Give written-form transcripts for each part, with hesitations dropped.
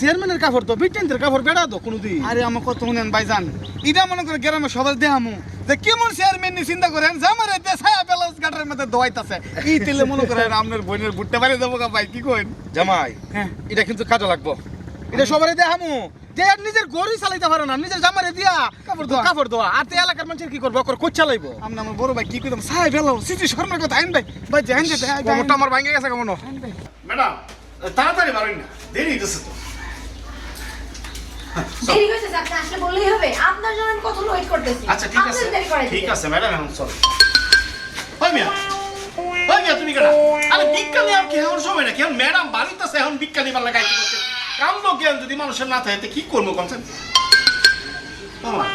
চেয়ারম্যানের কাপড় তো বিটেন্টের কাপড় বেড়া তো কোনোদিন। আরে আমার কত শুনেন ভাইজান, এটা মনে করে গ্রামে সবাই দেখামু যে কেমন চেয়ারম্যান নি চিন্তা করেন জামার ছায়া ব্লাউজ গাটার মধ্যে দোয়াইতাছে এই তেলে মনে করেন আপনার বোনের বুটতে পারে দেবো ভাই কি কইন জামাই। হ্যাঁ এটা কিন্তু কাজে লাগবো, এটা সবারই দেখামু যে নিজের গড়ি চালাইতে পারে না, নিজের জামারে দিয়া কাপড় দেওয়া আর এলাকার মানুষের কি করবো কোচ চালাইবো। আমরা আমার বড় ভাই কি কইতাম ছায়া ব্লাউজ সিটি শর্মার কথা আইন ভাই ভাই জান যে কোমরটা আমার ভাঙে গেছে কেমন। ম্যাডাম তাড়াতাড়ি বাড়ুন না, দেরি হইতেছে তো। দেরি হইছে আপনি আসলে বললেই হবে, আপনার জন্য আমি কত ওয়েট করতেছি। আচ্ছা ঠিক আছে ঠিক আছে ম্যাডাম, এখন চল। ওই মিয়া তুমি কেডা? আরে বিজ্ঞানী আর কি এখন সময় না, কেন ম্যাডাম বাড়িতেছে এখন বিজ্ঞানী বাল্লা গাইতে করতে কামলো জ্ঞান যদি মানুষের না থাকে কি করবো কনসেন।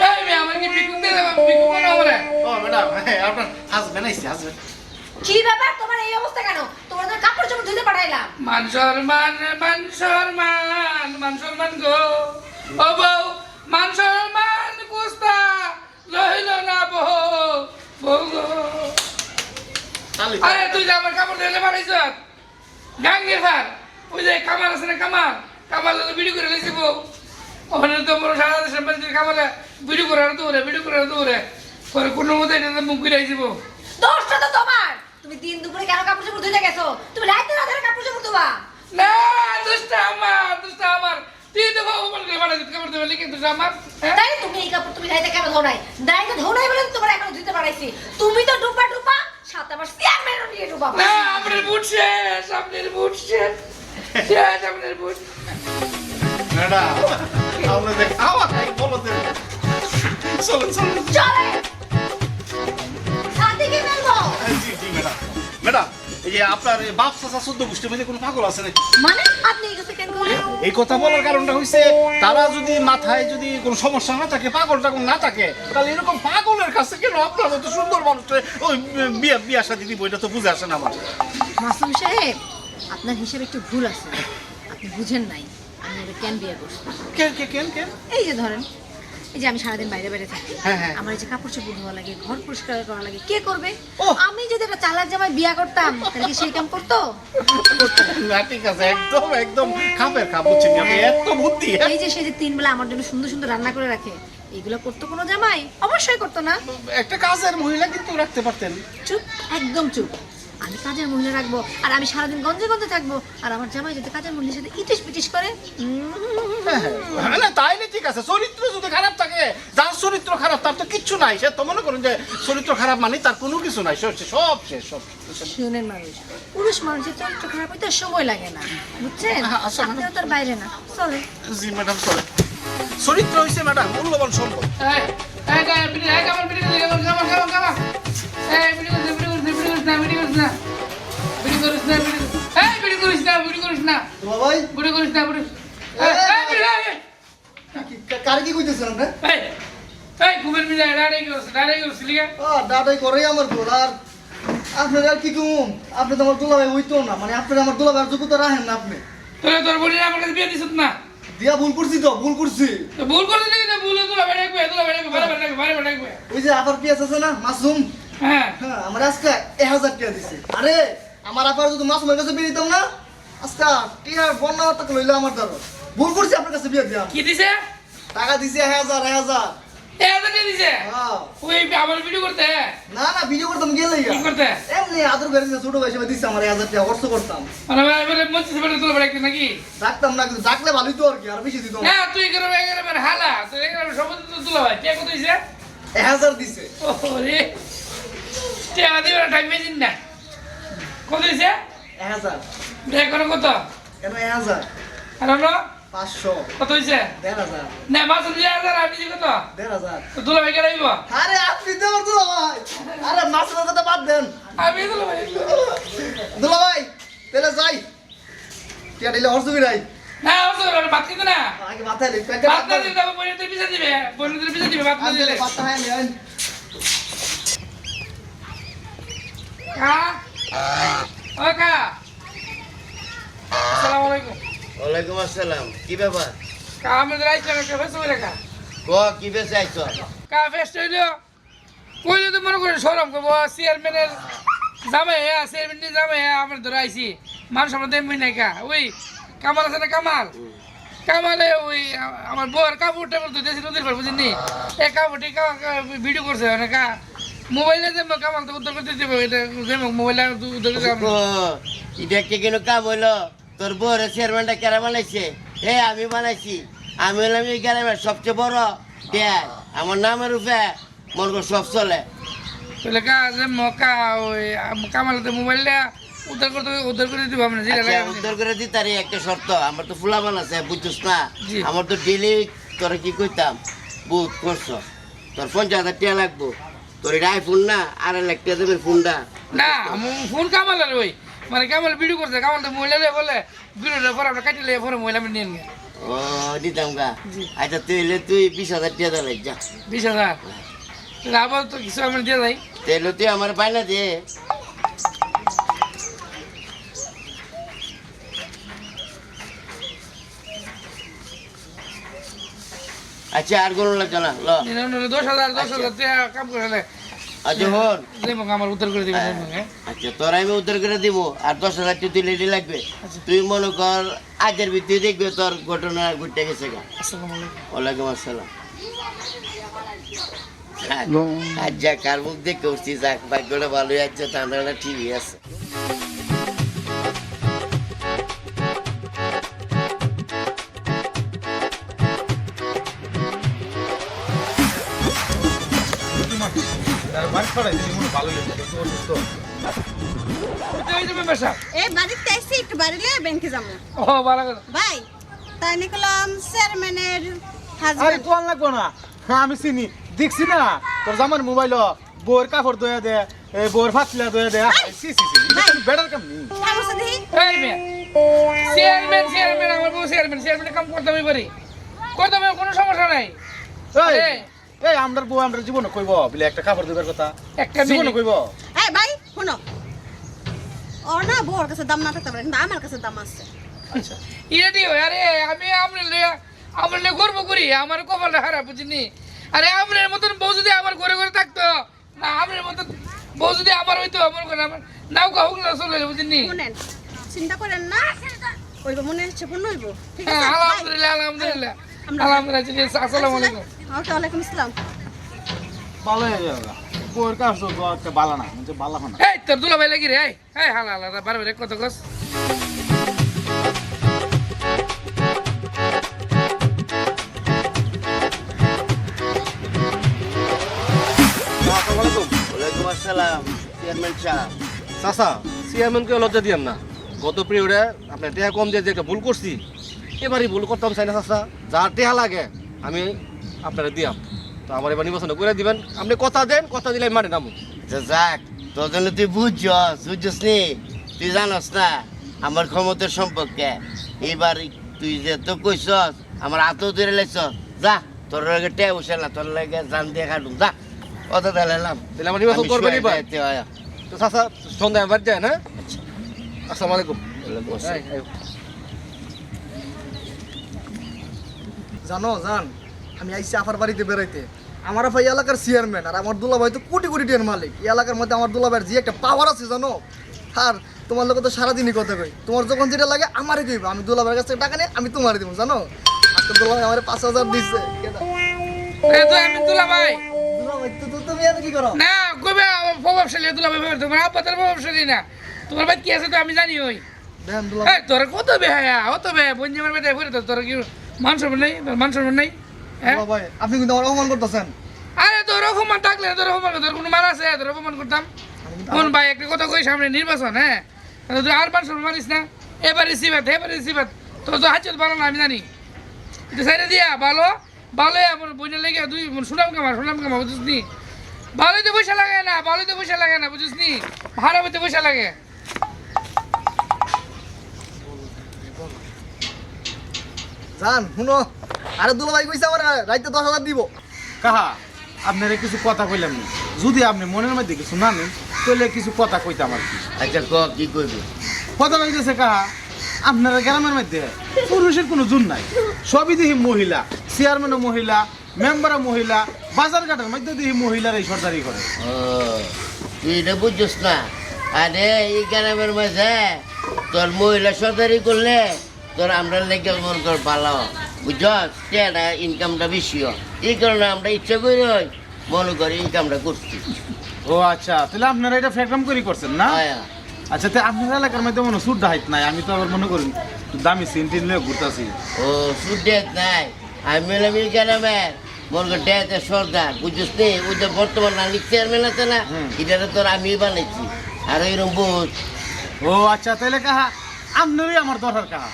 এই মে আমাকে বিকুন দে দেব, বিকুন কোন হবে? ও ম্যাডাম আপনার হাজবেন্ড আইছে, হাজবেন্ড। কি ব্যাপার তোমার এই অবস্থা কেন? তোমার তো কাপড় চোপড় ধুতে পাঠাইলাম। মান সম্মান গো ও বউ, মান সম্মান কুস্তা রইল না বউ গো। আরে তুই যে আমার কাপড় ধুতে পাঠাইছ গাঙ্গের ভার, ওই যে কামাল আছে না কামাল তো ভিডিও করে লেছি বউ। ওখানে তো বড় সারা দেশের বাড়িতে কামালে ভিডিও করার দৌড়ে করে কোনো মতো এটা মুখ ঘুরে আইছি বউ। দোষটা তো তোমার, তুমি দিন দুপুরে কেন কাপড় চোপড় ধুতে গেছো? তুমি রাতে রাতে কাপড় চোপড় ধোবা না? দোষটা আমার তুই তো বাবু বল করে বাড়া দিতে কাপড় ধুবে কিন্তু আমার তাই তুমি এই কাপড় তুমি রাতে কেন ধোও নাই? রাতে ধোও নাই বলে তোমার এখন ধুতে পারাইছি। তুমি তো ডুপা সাথে আবার চেয়ারম্যানও নিয়ে ডুবা। না আপনার বুট শেষ ম্যাডাম আমরা দেখ খাওয়া খাই বলো দে। চলো চলে সাথে কি বলবো? জি ম্যাডাম। ম্যাডাম এই যে আপনার বাপ চাচা চোদ্দ গোষ্ঠীর মধ্যে কোনো পাগল আছে নাকি? মানে আপনি এই কথা কেন বলেন? এই কথা বলার কারণটা হইছে তারা যদি মাথায় যদি কোনো সমস্যা না থাকে, পাগল টাগল না থাকে, তাহলে এরকম পাগলের কাছে কেন আপনার মতো সুন্দর মানুষটা ওই বিয়া শাদী দিব, এটা তো বুঝে আসে না আমার। মাসুম সাহেব, আপনার হিসেবে একটু ভুল আছে, আপনি বুঝেন নাই আমি এটা কেন বিয়ে করছি। কেন এই যে ধরেন, এই যে আমি সারাদিন বাইরে থাকি, হ্যাঁ। আমার এই যে কাপড় চোপড় ধোয়া লাগে, ঘর পরিষ্কার করা লাগে, কে করবে? ও! আমি যদি একটা চালাক জামাই বিয়া করতাম তাহলে কি সেই কাম করতো? না ঠিক আছে, একদম খাপের খাপ বুঝছেন, আমি এত বুদ্ধি। এই যে সে যে 3 বেলা আমার জন্য সুন্দর সুন্দর রান্না করে রাখে, এগুলো করতো কোনো জামাই? অবশ্যই করতো না। একটা কাজের মহিলা কিন্তু রাখতে পারতেন। চুপ, একদম চুপ। আমি কাজের মহিলা রাখবো আর আমি সারাদিন গঞ্জে থাকবো, আর আমার জামাই যদি কাজের মহিলার সাথে ইটিস পিটিস করে। না তাইলে ঠিক আছে, চরিত্র যদি খারাপ থাকে, যার চরিত্র খারাপ তার তো কিচ্ছু নাই, সে তো মনে করেন যে চরিত্র খারাপ মানে তার কোনো কিছু নাই, সব শেষ। শুনেন মানুষ, পুরুষ মানুষের চরিত্র খারাপ হইতে সময় লাগে না, বুঝছেন? আচ্ছা, আপনারা তো আর বাইরে না, চলে। জি ম্যাডাম চলে। চরিত্র হইছে ম্যাডাম মূল্যবান সম্পদ। ভাই কার কি কইতেছেন আপনি দাদাই করে আমার ভুল আর আপনার আর কি কম আপনি তো আমার দুলাভাই হইতো না মানে আপনার আমার দুলাভাইয়ের যোগ্যতা রাখেন না আপনি তোর বোনের আমার কাছে বিয়ে দিছত না দিয়া ভুল করছি তো ভুল করছি ভুল করে দিলি তো ভুল তোলা বেড়াকবে ভালো বেড়াকবে ওই যে আপার পিয়াস আছে না মাসুম হ্যাঁ হ্যাঁ আমার আজকে 1000 টাকা দিছে আরে আমার আপার যদি মাসুমের কাছে বিয়ে দিতাম না আজকে টিয়ার বন্যা টাকা লইলো আমার দ্বারা ভুল করছি আপনার কাছে বিয়ে দিয়া কি দিছে টাকা দিছে 1000 কে দিছে হ্যাঁ ওই আমার ভিডিও করতে না না ভিডিও করতাম গেলে কি করতে এমনি আদর করে ছোট ভাই হিসেবে দিছে আমার 1000 টাকা খরচ করতাম মানে এবারে মঞ্চে বেড়ে তোলা বেড়াকতে নাকি ডাকতাম না কিন্তু ডাকলে ভালোই তো আর কি আর বেশি দিত না তুই এখানে হালা তুই এখানে সব তোলা ভাই কে কত দিছে 1000 দিছে ওরে টাকা দিবে টাইম মেজিন না কত দিছে 1000 দেখ কত কেন 1000 আর হলো 500 কত হইছে 1500 না মাছ 2000 আমি দিই কত 1500 তো তোলা ভাই কে রাইব আরে আপনি তো আমার দুলা ভাই আরে মাছের কথা বাদ দেন আমি তোলা ভাই দুলা ভাই তাহলে যাই টিয়া দিলে হরসুবি রাই না ওর ভাত খেতে না আগে মাথায় লই ভাত না দিলে তবে বোনের পিছা দিবে ভাত না দিলে পাতা হয় নেন কা ও কা আসসালামু আলাইকুম ওয়ালাইকুম আসসালাম কি ব্যাপার কা আমাদের আইছেন একটা ফেস করে কা ক কি বেশি আইছো কা ফেস হইলো কইলে তো মনে করে শরম করব চেয়ারম্যানের জামাই চেয়ারম্যানের জামাই আমরা ধরে আইছি মানুষ আমরা দেমই নাই কা ওই কামাল আছে না কামালে ওই আমার বউর কাপড় টাপড় ধুতেছি নদীর পার বুঝিনি এই কাপড়টি ভিডিও করছে অনেক মোবাইলে যে কামাল তো উত্তর করতে দেবো এটা মোবাইলে উত্তর করতে ও এটা কে কেন কাম হইলো তোর বউরে চেয়ারম্যানটা কেরা বানাইছে হে আমি বানাইছি আমি হলাম এই গ্রামের সবচেয়ে বড় ড্যাড আমার নামের উপরে মন করে সব চলে বলে কা যে মকা ওই কামালে তো মোবাইলটা উদ্ধার করে দিব আমরা যেটা আচ্ছা, উদ্ধার করে দি তার একটা শর্ত আমার তো ফুলাবান আছে বুঝছিস না জি। আমার তো ডেলি তোরা কি কইতাম বহুত করছো তোর 50,000 টাকা লাগবো তোর এটা আইফোন না 2.5 লাখ টাকা দেবে ফোনটা না ফোন কামালের ওই মানে কামাল ভিডিও করছে কামাল তো মহিলা বলে ভিডিওটা পরে আমরা কাটিলে পরে মহিলা নিয়ে নিয়ে ও দিতাম গা জি। আচ্ছা তুই 20,000 টাকা দিলে যা 20,000 তাহলে আবার তো কিছু আমরা দিয়ে যাই তাহলে তুই আমার পাইনা দে আচ্ছা আর কোনো লাগছে না ল 10,000 টাকা কাম করে হলে আচ্ছা হন দেবো আমার উদ্ধার করে দিবেন হ্যাঁ আচ্ছা তোর আমি উদ্ধার করে দিব আর 10,000 টাকা তুই লেডি লাগবে তুই মনে কর আজের ভিতরে দেখবে তোর ঘটনা ঘটে গেছে গা আসসালামু আলাইকুম ওয়ালাইকুম আসসালাম আজ যা কার মুখ দেখে উঠছি যাক ভাগ্যটা ভালোই আছে ঠান্ডাটা ঠিকই আছে বাড়ি ছড়াই দিদি মনে ভালো লেগেছে একটু অসুস্থ এই যে মেম্বার সাহেব এই বাড়িতে এসে একটু বাড়িলে ব্যাংকে যাবো ও ভালো কথা ভাই তাই নিকলাম চেয়ারম্যানের আরে হাজবেন্ড কোন লাগবো না হ্যাঁ আমি চিনি দেখছি না তোর জামার মোবাইল বউর কাপড় দয়া দে এই বউর ফাতলা দয়া দে সি সি সি বেটার কাম নেই সমস্যা দেখি এই মেয়ে চেয়ারম্যান আমার বউ চেয়ারম্যান কাম করতে আমি পারি করতে আমি কোনো সমস্যা নাই এই এই, এই আমরার বউ আমরা জীবনে কইব বলে একটা কাপড় দিবার কথা একটা জীবনে মিনিট। কইব এই ভাই শোনো ওর না বউর কাছে দাম না থাকতে পারে কিন্তু আমার কাছে দাম আছে আচ্ছা ইরেডি হয় আরে আমি আমরা গর্ব করি আমার কপালটা খারাপ বুঝিনি আরে আপনার মতন বউ যদি আমার ঘরে ঘরে থাকতো না আপনার মতন বউ যদি আমার হইতো আমার ঘরে আমার নাউকা হোক না চলে বুঝিনি শুনেন চিন্তা করেন না ওইব মনে হচ্ছে পূর্ণ হইব ঠিক আছে হ্যাঁ ভাই, আলহামদুলিল্লাহ আমরা- আলহামদুলিল্লাহ আসসালামু আলাইকুম ওয়ালাইকুম আসসালাম ভালো হয়ে যাবে বউর কাপড় তো একটা বালা না মানে বালা না এই তোর দুলা ভাই লাগি রে এই হালা হালা বারবার কত গছ ওয়ালাইকুম আসসালাম চেয়ারম্যান সাহেব চাচা চেয়ারম্যানকে লজ্জা দিয়ান না গত পিরিয়ডে আপনার টেহা কম দিয়ে যে একটা ভুল করছি এবারই ভুল করতাম চাই না চাচা যার টেহা লাগে আমি আপনারা দিয়াম তো আমার এবার নির্বাচন করে দিবেন আপনি কথা দেন কথা দিলে আমি মানে নামু তো যাক তোর জন্য তুই বুঝছস নি তুই জানস না আমার ক্ষমতার সম্পর্কে এইবার তুই যে তো কইছস আমার হাতও ধরে লাইছস যা তোর লাগে টে বসে না তোর লাগে জান দিয়ে কাটুম যা কথা দিলাম তাহলে আমার নির্বাচন করবেন এবার তো চাচা সন্ধ্যায় বাড়ি যায় না আসসালামু আলাইকুম এই, এই। জানো জান আমি আইসি আফার বাড়িতে বেড়াইতে আমার ভাই এলাকার চেয়ারম্যান আর আমার দুলা ভাই তো কোটি কোটি টাকার মালিক এই এলাকার মধ্যে আমার দুলা ভাইয়ের যে একটা পাওয়ার আছে জানো আর তোমার লোক তো সারাদিনই কথা কই তোমার যখন যেটা লাগে আমারই কইবা আমি দুলা ভাইয়ের কাছ থেকে টাকা নিয়ে আমি তোমারই দিব জানো আজকে দুলা ভাই আমার 5,000 দিচ্ছে এই তো আমি দুলা ভাই দুলা ভাই তো তুমি এত কি করো না কবে প্রভাবশালী দুলা ভাই তোমার আব্বা তার প্রভাবশালী না তোমার ভাই কি আছে তো আমি জানি ওই দেন দুলা এই তোর কত বেহায়া অত বেহায়া বঞ্জিমার বেটায় পড়ে তোর কি মান সম্মান নেই তোর মান সম্মান নেই হ্যাঁ দুলা ভাই আপনি কিন্তু আমার অপমান করতেছেন আরে তোর অপমান থাকলে তোর অপমান তোর কোনো মান আছে তোর অপমান করতাম কোন ভাই একটা কথা কই সামনে নির্বাচন হ্যাঁ তাহলে তুই আর মান সম্মান মানিস না এবারে সিবাত তোর তো হাত ভালো না আমি জানি এটা সাইডে দিয়া ভালো ভালো আমার বইনে লেগে দুই সুনাম কামা বুঝিস নি ভালোই তো পয়সা লাগে না বুঝিস নি ভাড়া হইতে পয়সা লাগে জান শুনো আরে দুলা ভাই কইছে আমার রাইতে 10,000 দিব কাহা আপনারা কিছু কথা কইলাম না যদি আপনি মনের মধ্যে কিছু না নেন তাহলে কিছু কথা কইতাম আর কি আচ্ছা ক কি করবি কথা কইতেছে কাহা আপনারা গ্রামের মধ্যে পুরুষের কোনো জোর নাই সবই দেখি মহিলা চেয়ারম্যানও মহিলা মেম্বারও মহিলা বাজার ঘাটের মধ্যে দেখি মহিলার এই সরকারি করে ও তুই এটা বুঝছস না আরে এই গ্রামের মাঝে তোর মহিলা সরকারি করলে তোর আমরা লেগে মন কর ভালো বুঝছস টেটা ইনকামটা বেশি হয় এই কারণে আমরা ইচ্ছা করি মনে করি ইনকামটা করছি ও আচ্ছা তাহলে আপনারা এটা ফ্যাক্রাম করে করছেন না আয়া আচ্ছা তো আপনার এলাকার মধ্যে মনে সুর হাইট নাই আমি তো আবার মনে করি দামি সিনটিন নিয়ে ঘুরতেছি ও সুডেত নাই আমি বললাম এই গ্রামে মনে কর ডেতে সর্দার বুঝছিস নি ওই যে বর্তমান নাগরিক চেয়ারম্যান আছে না এটা তোর আমি বানাইছি আর ওইরকম বুঝ ও আচ্ছা তাহলে কাহা আপনারই আমার দরকার কাহা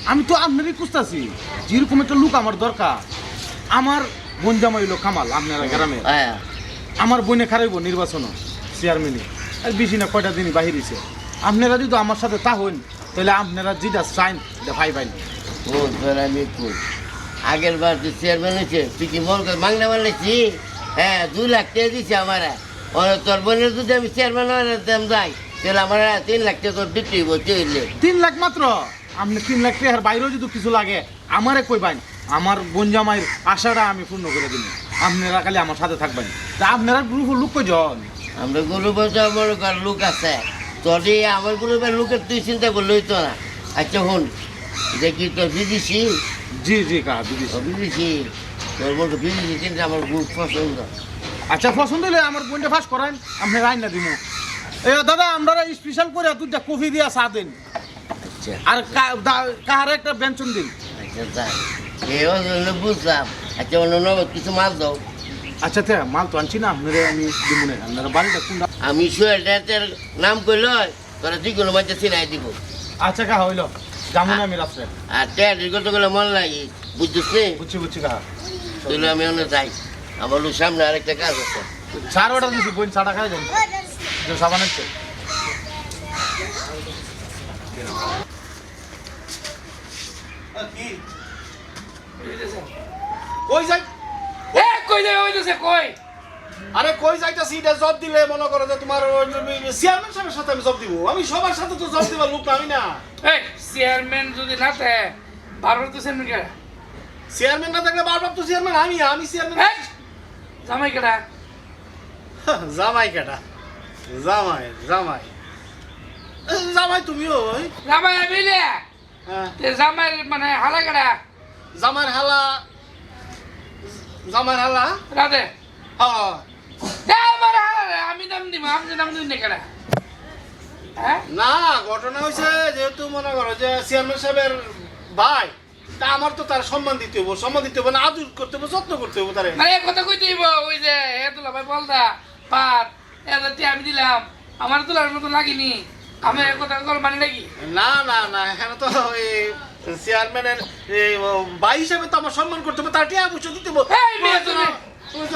আমি তো আপনারই খুঁজতেছি যেরকম একটা লোক আমার দরকার আমার বোন জামাই লোক কামাল আপনারা গ্রামে আয়া আমার বোনে খারাইব নির্বাচন চেয়ারম্যানই আর বেশি না কয়টা দিনই বাহিরেছে আপনারা যদি আমার সাথে তা হন তাহলে আপনারা যেটা চাইন এটা ভাই ভাই ও তোর আমি কই আগের বার তুই চেয়ারম্যান হয়েছে তুই কি মনে কর মাংনা বানাইছি হ্যাঁ 2 লাখ টাকা দিছি আমার তোর বোনের যদি আমি চেয়ারম্যান হইতাম যাই তাহলে আমার 3 লাখ টাকা তোর দিতেই বলতে হইলে 3 লাখ মাত্র আপনি 3 লাখ টাকার বাইরেও যদি কিছু লাগে আমারে কই বাইন আমার বোন জামাইয়ের আশাটা আমি পূর্ণ করে দিন আপনারা খালি আমার সাথে থাকবেন তা আপনারা গ্রুপ লোক কই জন আমরা গরু বাজার মনে কর লোক আছে তোর এই আমার গ্রুপের লোকের তুই চিন্তা করলে হইতো না আচ্ছা হন এটা কি তোর বিদেশি জি জি কাহা দিদি বিদেশি তোর মতো বিদেশি চিন্তা আমার গ্রুপ পছন্দ আচ্ছা পছন্দ হলে আমার বোনটা ফাঁস করেন আপনি রাইন না দিব এ দাদা আমরা স্পেশাল করে দুইটা কফি দিয়া চা দিন আচ্ছা আর কাহার একটা ব্যঞ্জন দিন আচ্ছা যাই এও জন্য বুঝলাম আচ্ছা অন্য নগদ কিছু মাল দাও আচ্ছা তে মাল তো আনছি না আপনারা আমি দিব না আপনারা বাড়িটা কোনটা আমি সোয়েটার নাম করল তোরা যে কোনো মাঝে চিনাই দিব আচ্ছা কাহা হইল যাবো না আমি রাত্রে আর ট্যাডির কত গেলে মন লাগে বুঝছিস নি বুঝছি কাহা তাহলে আমি অন্য যাই আমার লোক সামনে আরেকটা কাজ আছে চার অর্ডার দিছি বোন চাটা খাই যান যে সাবান আছে কই যাই এ কই যাবে হইতেছে কই আরে কই যাইতাছি এটা জব দিলে মনে করো যে তোমার চেয়ারম্যান সাহেবের সাথে আমি জব দিব আমি সবার সাথে তো জব দিবার লোক না আমি না এই চেয়ারম্যান যদি না থাকে বারবার তো চেয়ারম্যান কে চেয়ারম্যান না থাকলে বারবার তো চেয়ারম্যান আমি চেয়ারম্যান এই জামাই কেডা জামাই কেটা জামাই জামাই জামাই তুমিও ওই জামাই আমিলে হ্যাঁ তে জামাই মানে হালা কেডা জামাইয়ের হালা রাধে হ্যাঁ আমার হালা রে, আমি দাম দিব আপনি দাম দিন কেডা হ্যাঁ না ঘটনা হয়েছে যেহেতু মনে করো যে চেয়ারম্যান সাহেবের ভাই তা আমার তো তার সম্মান দিতে হবো না আদর করতে হবো যত্ন করতে হবো তারে মানে এক কথা কইতে হইব ওই যে এ তোলা ভাই বলদা পার এদাতে আমি দিলাম আমার তোলার মতো লাগিনি আমি এক কথা কল মানে নাকি না এখানে তো ওই চেয়ারম্যানের ভাই হিসেবে তো আমার সম্মান করতে হবে, তার টিয়া পয়সা দিতে হবে। এই মেয়ে তুমি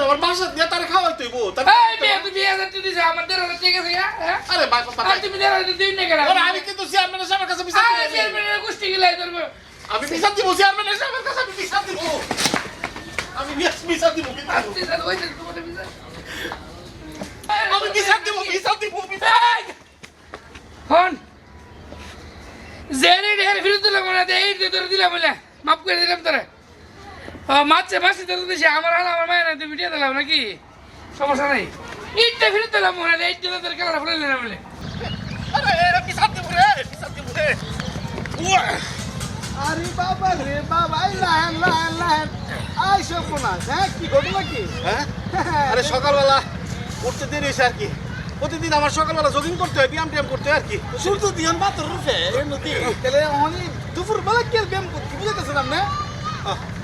আমার বাসা দিয়ে তারা খাওয়াই তৈব। এই মেয়ে তুমি 1000 দিছো আমার 1500 ঠিক আছে হ্যাঁ আরে ভাই আর তুমি 1500 দিন না কেন আমি কিন্তু চেয়ারম্যানের সাহেবের কাছে বিচার আরে দিব। চেয়ারম্যানের গোষ্ঠী গিলাই ধরবো আমি বিচার দিব, চেয়ারম্যানের সাহেবের কাছে আমি বিচার দিব। আমি বিচার দিব কিন্তু। বিচার হইছে তোমার বিচার আমি বিচার দিব, বিচার দিব। হন জেনে ঢের ফিরে দিলাম না এই ধরে দিলাম বলে মাফ করে দিলাম তোরে মাছে মাসি ধরে দিছে আমার হাল আমার মায়ের তুই ভিডিও দিলাম নাকি সমস্যা নাই এইটা ফিরে দিলাম মনে হয় এইটা তোর খেলা ফেলে নিলাম বলে আরে এরা বিচার দিব রে, বিচার দিব রে। আরে বাবা রে বাবা, লাহেন লাহেন লাহেন আই সর্বনাশ, হ্যাঁ কি ঘটনা কি? হ্যাঁ? আরে সকালবেলা উঠতে দেরি হয়েছে আর কি। প্রতিদিন আমার সকালবেলা জগিং করতে হয়, ব্যায়াম ট্যায়াম করতে হয় আর কি। সূর্য দিয়ান বাতর রূপে এর নদী তাহলে অনেক দুপুর বেলা কি আর ব্যায়াম করতে বুঝাইতেছেন আপনি?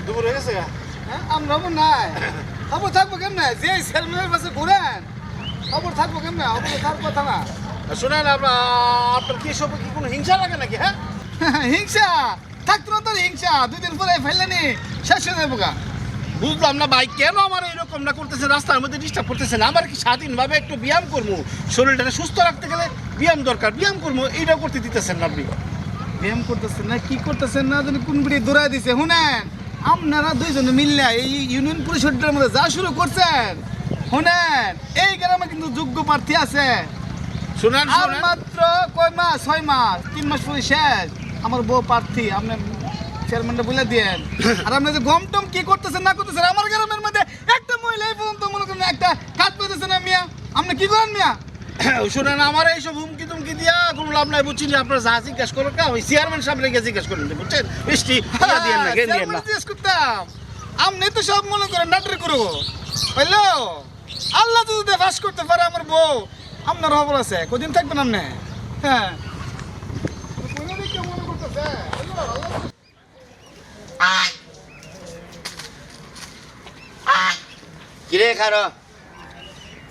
দুপুর হয়ে গেছে গা। হ্যাঁ আমরা হবো নাই খবর থাকবো কেমনে যে চেয়ারম্যানের পাশে ঘুরেন, খবর থাকবো কেমনে? খবর থার কথা না। শোনেন আপনার কি সব কি কোনো হিংসা লাগে নাকি? হ্যাঁ, হিংসা থাকতো না তোর হিংসা, 2 দিন পরে ফেললেনি শেষ হয়ে যাবো গা। বুঝলাম না ভাই, কেন আমার এইরকম না করতেছে, রাস্তার মধ্যে ডিস্টার্ব করতেছেন? আমার কি স্বাধীনভাবে একটু ব্যায়াম করবো, শরীরটাকে সুস্থ রাখতে গেলে ব্যায়াম দরকার, ব্যায়াম করবো, এইটাও করতে দিতেছেন না আপনি। ব্যায়াম করতেছেন না কি করতেছেন না জানি কোন বিড়ি দৌড়াই দিছে। শুনেন আপনারা দুইজনে মিললে এই ইউনিয়ন পরিষদের মধ্যে যা শুরু করছেন, শুনেন এই গ্রামে কিন্তু যোগ্য প্রার্থী আছে। শোনেন আর শোনেন, মাত্র কয় মাস, 6 মাস, 3 মাস পরে শেষ। আমার বউ প্রার্থী, আপনি চেয়ারম্যানটা বলে দিয়েন। আর আপনি যে গম টম কি করতেছেন না করতেছেন, আমার গ্রামের মধ্যে একটা মহিলা এই পর্যন্ত মনে করেন একটা কাজ পেতেছে না মিয়া। আপনি কি করেন মিয়া? শোনেন আমার এইসব হুমকি তুমকি দিয়া কোনো লাভ নাই, বুঝছি। আপনার যা জিজ্ঞাসা করো কা ওই চেয়ারম্যান সাহেব রেখে জিজ্ঞাসা করেন, বুঝছেন? বৃষ্টি দিয়ে না, জ্ঞান দিয়ে না। চেয়ারম্যান জিজ্ঞেস করতাম, আপনি তো সব মনে করেন নাটক করবো। হইলো আল্লাহ যদি ফাঁস করতে পারে আমার বউ, আপনার খবর আছে কদিন থাকবেন আপনি? হ্যাঁ মনে করতেছে কিরে খারো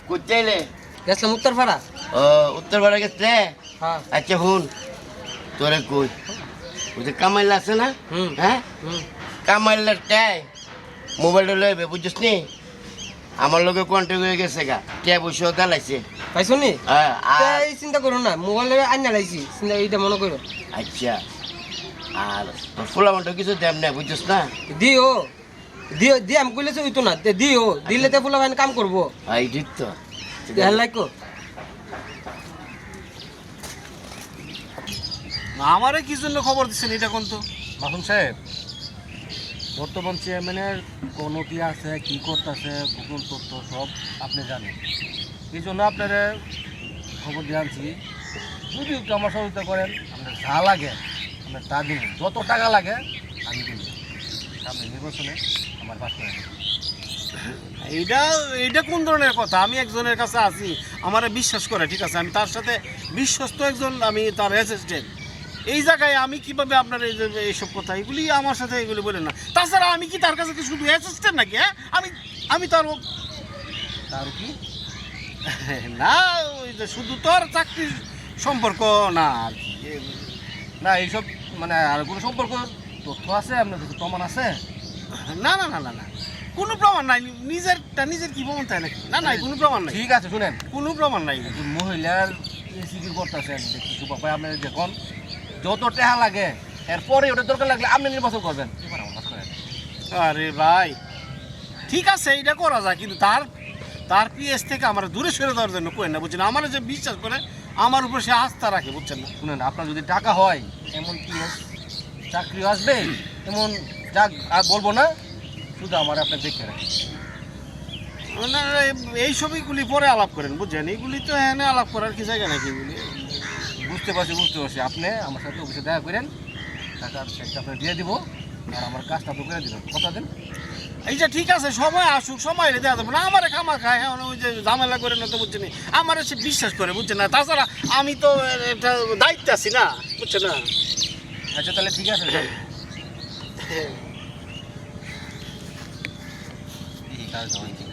কুচাইলে গেছিলাম উত্তরপাড়া। ও উত্তরপাড়া গেছে। হ্যাঁ আচ্ছা হুন, তোরে কই ওই যে কামাইলা আছে না? হ্যাঁ, কামাইলার টাই মোবাইলটা লইবে, বুঝছিস নি? আমার লোকে কন্ট্যাক্ট হয়ে গেছে গা, কে বসে দালাইছে। পাইছো নি? হ্যাঁ, আর এই চিন্তা করো না, মোবাইলে আইনা লাইছি, চিন্তা এইটা মনে করো। আচ্ছা, আর তোর ফুলামনটা কিছু দেম না, বুঝছিস না? দিও দিও দি আমি কইলেছি হইতো না, দিও দিলে তো ফুলা ভাই কাম করবো। এই ঠিক তো। দেখার লাইকো আমারে কি জন্য খবর দিচ্ছেন এটা কোন তো? মাসুম সাহেব, বর্তমান চেয়ারম্যানের কোন কি আছে, কি করতেছে, গোপন তথ্য সব আপনি জানেন। এই জন্য আপনারা খবর দিয়ে আনছি। যদি একটু আমার সহযোগিতা করেন, আপনার যা লাগে আপনার তা দিন, যত টাকা লাগে আমি দিন। সামনে নির্বাচনে আমার পাশ করে দিন। এইটা কোন ধরনের কথা? আমি একজনের কাছে আছি, আমারে বিশ্বাস করে, ঠিক আছে? আমি তার সাথে বিশ্বস্ত একজন, আমি তার অ্যাসিস্ট্যান্ট। এই জায়গায় আমি কিভাবে আপনার এইসব কথা, এগুলি আমার সাথে এগুলি বলেন না। তাছাড়া আমি কি তার কাছে কি শুধু অ্যাসিস্ট্যান্ট নাকি? হ্যাঁ, আমি তার তার কি না, ওই যে শুধু তোর চাকরির সম্পর্ক না আর কি। না, এইসব মানে আর কোনো সম্পর্ক তথ্য আছে আপনার কাছে, প্রমাণ আছে? না না না না না, কোনো প্রমাণ নাই। নিজের কি প্রমাণ তাই নাকি? না না, কোনো প্রমাণ নাই, ঠিক আছে, শুনেন, কোনো প্রমাণ নাই। একজন মহিলার সিকির করতেছেন, কিছু ব্যাপারে আপনার দেখুন, যত টাকা লাগে এরপরে ওটা দরকার লাগলে আপনি নির্বাচন করবেন। এবার আমার কাজ করেন। আরে ভাই, ঠিক আছে, এটা করা যায়, কিন্তু তার পিএস থেকে আমার দূরে সরে দেওয়ার জন্য করেন না, বুঝছেন? আমার যে বিশ্বাস করে, আমার উপর সে আস্থা রাখে, বুঝছেন না? শুনেন, আপনার যদি টাকা হয় এমন পিএস চাকরি আসবে, এমন যাক আর বলবো না, শুধু আমার আপনার দেখে রাখেন। না, এই ছবিগুলি পরে আলাপ করেন, বুঝছেন? এইগুলি তো এখানে আলাপ করার কি জায়গা নাকি? এগুলি বুঝতে পারছি। আপনি আমার সাথে অফিসে দেখা করেন, টাকার চেকটা আপনি দিয়ে দিব, আর আমার কাজটা আপনি করে দেবেন। কথা দেন। এইটা ঠিক আছে, সময় আসুক, সময় এলে দেওয়া যাবে না। আমার খামা খায়, হ্যাঁ, ওই যে ঝামেলা করে না তো, বুঝছেন? আমার সে বিশ্বাস করে, বুঝছেন না? তাছাড়া আমি তো একটা দায়িত্বে আছি না, বুঝছেন না? আচ্ছা, তাহলে ঠিক আছে। এই কাজ হয় কি?